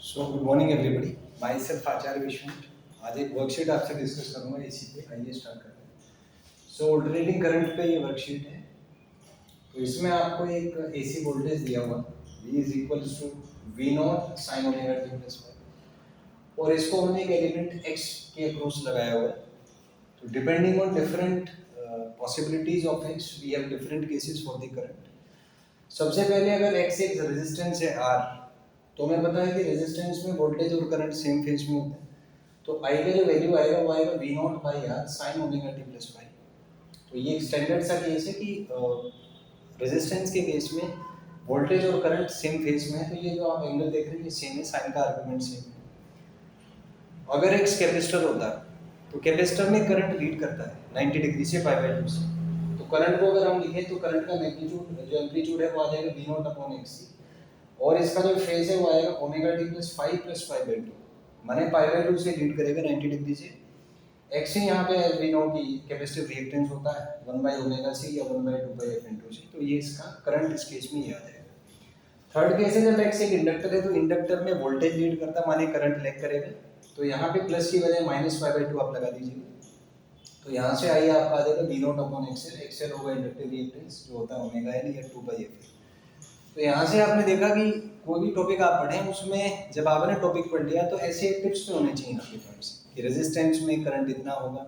सो good morning everybody, myself Acharya Vishwanath. आज एक worksheet आपसे डिस्कस करूंगा एसी पे। आइए स्टार्ट करते हैं। सो ऑल्टरनेटिंग करंट पे ये वर्कशीट है। तो इसमें आपको एक एसी वोल्टेज दिया हुआ V is equals to V naught sine omega t plus five, और इसको हमने एक एलिमेंट x के अक्रॉस लगाया हुआ है। तो depending on different possibilities of x we have different cases for the current. सबसे पहले अगर x एक रेजिस्टेंस है R, तो हमें पता है कि रेजिस्टेंस में वोल्टेज और करंट सेम फेज में होते हैं। तो I का जो वैल्यू आएगा वो आएगा V naught by R sine omega t plus five. तो ये एक स्टैंडर्ड सा केस है कि रेजिस्टेंस के केस में वोल्टेज और करंट सेम फेज में है। तो ये जो आप एंगल देख रहे हैं ये सेम है, साइन का आर्गुमेंट सेम है। अगर एक कैपेसिटर होता है तो कैपेसिटर में करंट लीड करता है 90 डिग्री से पाई बाई 2 से। तो करंट को अगर हम लिखें तो करंट का मैग्नीट्यूड जो एम्पलीट्यूड है वो आ जाएगा V नॉट अपॉन एक्स, और इसका जो फेज है वो आएगा omega t plus five by two, माने पाई बाई टू से लीड करेगा 90 डिग्री से। एक्स ही यहाँ पे एज वी नो की कैपेसिटिव रिएक्टेंस होता है 1 बाई ओमेगा सी या 1 बाई 2 बाई एफ इनटू सी। तो ये इसका करंट इस केस में ये आ जाएगा। थर्ड केस है जब एक्स एक इंडक्टर है तो इंडक्टर में वोल्टेज लीड करता है, माने करंट लैग करेगा। तो यहाँ पे प्लस की बजाय माइनस पाई बाई टू आप लगा दीजिएगा। तो यहाँ से आइए आपका आ जाएगा V naught upon X L. X L होगा इंडक्टिव रिएक्टेंस जो होता है ओमेगा एल या 2 बाई एफ। तो यहाँ से आपने देखा कि कोई भी टॉपिक आप पढ़ें उसमें जब आपने टॉपिक पढ़ लिया तो ऐसे टिप्स पे होने चाहिए आपके पास कि रेजिस्टेंस में करंट इतना होगा,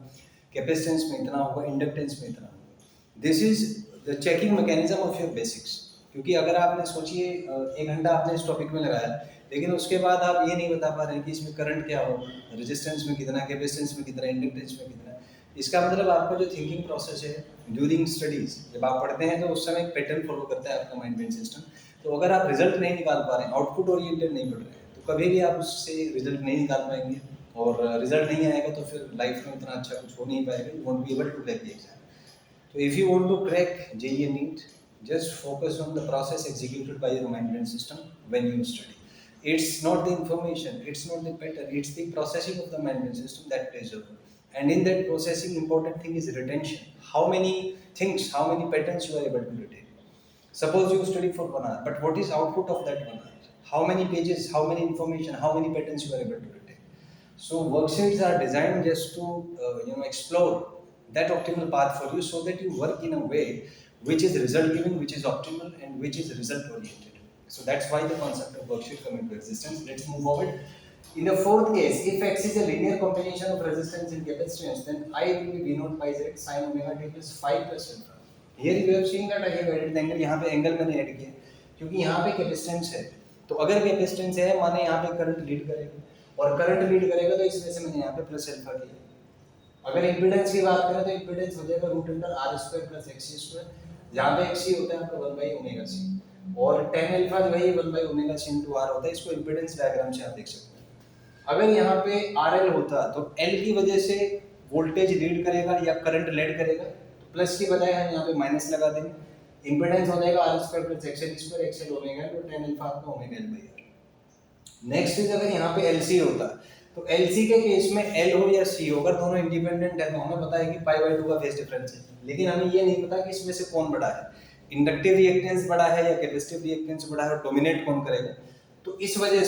कैपेसिटेंस में इतना होगा, इंडक्टेंस में इतना होगा। This is the checking mechanism of your basics. क्योंकि अगर आपने सोचिए 1 घंटा आपने इस टॉपिक में लगाया लेकिन उसके बाद आप ये नहीं बता पा रहे हैं कि इसमें करंट क्या होगा, रेजिस्टेंस में कितना, कैपेसिटेंस में कितना, इंडक्टेंस में कितना। इसका मतलब आपका जो थिंकिंग प्रोसेस है ड्यूरिंग स्टडीज जब आप पढ़ते हैं तो उस समय एक पैटर्न फॉलो करता है आपका माइंड ब्रेन सिस्टम। तो अगर आप रिजल्ट नहीं निकाल पा रहे हैं, आउटपुट ओरिएंटेड नहीं पढ़ रहे हैं, तो कभी भी आप उससे रिजल्ट नहीं निकाल पाएंगे, और रिजल्ट नहीं आएगा तो फिर लाइफ में उतना अच्छा कुछ हो नहीं पाएगा। You won't be able to crack the exam. तो if you want to crack JEE NEET, just focus on the process executed by your mind brain system when you study. It's not the information, it's not the pattern, it's the processing of the mind brain system that plays a role. And in that processing, important thing is retention. How many things, how many patterns you are able to retain. Suppose you study for 1 hour, but what is output of that 1 hour? How many pages, how many information, how many patterns you are able to retain. So worksheets are designed just to explore that optimal path for you, so that you work in a way which is result giving, which is optimal, and which is result oriented. So that's why the concept of worksheet come into existence. Let's move forward. In the fourth case, if x is a linear combination of resistance and capacitance, then I will be v naught by z sin omega t plus 5 plus alpha. Here you have seen that I have added the angle. यहाँ पे angle मैंने add किया क्योंकि यहाँ पे capacitance है। तो अगर कैपेसिटेंस है माने यहाँ पे करंट लीड करेगा, और करंट लीड करेगा तो इस वजह से मैंने यहाँ पे प्लस अल्फा किया। अगर इम्पीडेंस की बात करें तो इम्पीडेंस हो जाएगा root under R square plus X square, जहाँ पे एक्स होता है आपका 1 बाई ओमेगा सी, और tan अल्फा जो है ये 1 by omega C into R होता है। इसको इम्पीडेंस डायग्राम से आप देख सकते हैं। अगर यहाँ पे आर एल होता तो एल की वजह से वोल्टेज लीड करेगा या करंट लीड करेगा, तो प्लस की बजाय हम यहाँ पे माइनस लगा देंगे। इम्पीडेंस हो जाएगा R square plus X L square, X L omega, तो tan अल्फा आपका omega L by R. Next is अगर यहाँ पे एल सी होता तो एलसी के केस में एल हो या सी हो, अगर दोनों इंडिपेंडेंट है तो हमें पता है कि पाई बाई 2 का फेज डिफरेंस है, लेकिन हमें ये नहीं पता कि इसमें से कौन बड़ा है, इंडक्टिव रिएक्टेंस बड़ा है या कैपेसिटिव रिएक्टेंस बड़ा है, और डोमिनेट कौन करेगा। तो इस वजह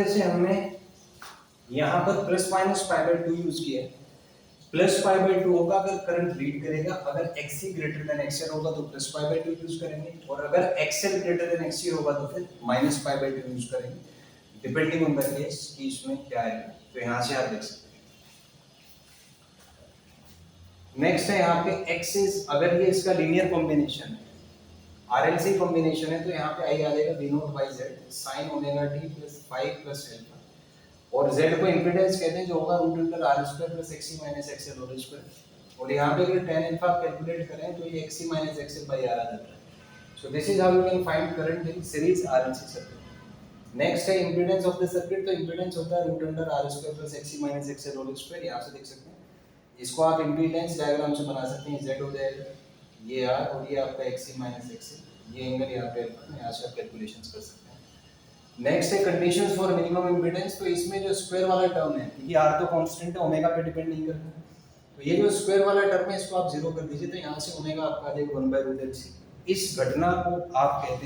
से हमने यहाँ पर plus minus pi by 2 use किया है। प्लस पाई बाई 2 होगा अगर करंट लीड करेगा, अगर एक्सी ग्रेटर देन एक्सएल होगा तो प्लस पाई बाई 2 यूज करेंगे, और अगर एक्सएल ग्रेटर देन एक्सी होगा तो फिर माइनस पाई बाई 2 यूज करेंगे, डिपेंडिंग ऑन द केस कि इसमें क्या है। तो यहाँ से आप देख सकते हैं। नेक्स्ट है यहाँ पे एक्सिस, अगर ये इसका लीनियर कॉम्बिनेशन है, आरएलसी कॉम्बिनेशन है, तो यहाँ पे आई आ जाएगा V naught by Z sine omega t plus 5 plus alpha, और z को इंपीडेंस कहते हैं जो होगा root under R square plus XC minus XL whole square, और यहाँ पे अगर tan अल्फा कैलकुलेट करें तो ये XC minus XL by R आ जाता है। So this is how you can find current in series RLC circuit. Next है इंपीडेंस ऑफ द सर्किट, तो इंपीडेंस होता है root under R square plus XC minus XL whole square. यहाँ से देख सकते हैं, इसको आप इंपीडेंस डायग्राम से बना सकते हैं। z हो जाएगा ये r, और ये आपका एक्सी माइनस एक्सएल, ये एंगल यहाँ पे यहाँ से आप कैलकुलेशंस कर सकते हैं। नेक्स्ट है कंडीशंस फॉर मिनिमम इंपीडेंस, तो इसमें जो स्क्वायर वाला टर्म है, क्योंकि r तो कांस्टेंट है, ओमेगा पे डिपेंड नहीं करता, तो ये जो स्क्वायर वाला टर्म है इसको आप जीरो कर दीजिए, तो यहाँ से ओमेगा आपका आ जाएगा 1 बाई रूट एल सी। इस घटना को आप कहते हैं